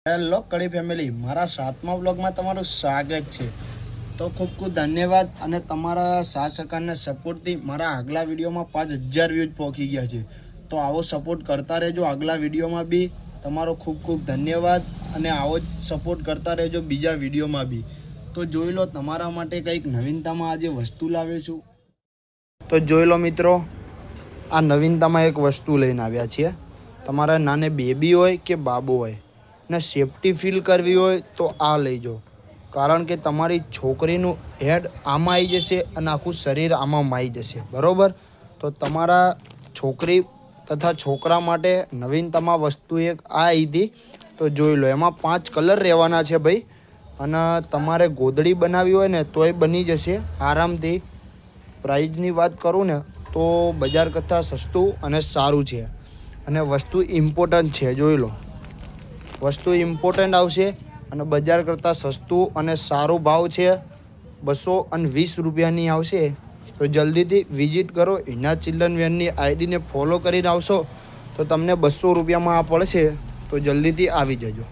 Hello કડી family, મારા 7મા વ્લોગમાં તમારું સ્વાગત છે। તો ખૂબ ખૂબ ધન્યવાદ અને તમારા સાથ સહકારના સપોર્ટથી મારા આગલા વિડીયોમાં 5000 વ્યૂઝ પહોંચી ગયા છે। તો આવો સપોર્ટ કરતા રહેજો। આગલા વિડીયોમાં બી તમારો ખૂબ ખૂબ ધન્યવાદ અને આવો જ સપોર્ટ કરતા રહેજો બીજા વિડીયોમાં બી। તો જોઈ લો, તમારા માટે કંઈક નવીનતામાં આજે વસ્તુ લાવ્યો છું। તો જોઈ લો મિત્રો, આ નવીનતામાં એક વસ્તુ લઈને આવ્યા છીએ। તમારા નાને બેબી હોય કે બાબો હોય ને સેફટી ફીલ કરવી હોય તો આ લઈ જાઓ, કારણ કે તમારી છોકરીનું હેડ આમાં આવી જશે અને આખું શરીર આમાં માઈ જશે, બરાબર। તો તમારા છોકરી તથા છોકરા માટે નવીનતામાં વસ્તુ એક આ આવી હતી। તો જોઈ લો, એમાં 5 કલર રહેવાના છે ભાઈ, અને તમારે ગોદડી બનાવવી હોય ને તોય બની જશે આરામથી। પ્રાઇઝની વાત કરું ને તો બજાર કરતાં સસ્તું અને સારું છે, અને વસ્તુ ઇમ્પોર્ટન્ટ છે। જોઈ લો, વસ્તુ ઇમ્પોર્ટન્ટ આવશે અને બજાર કરતાં સસ્તું અને સારો ભાવ છે। 220 રૂપિયાની આવશે। તો જલ્દીથી વિઝિટ કરો। હિના ચિલ્ડ્રન વેરની આઈડીને ફોલો કરીને આવશો તો તમને 200 રૂપિયામાં આ પડશે। તો જલ્દીથી આવી જજો।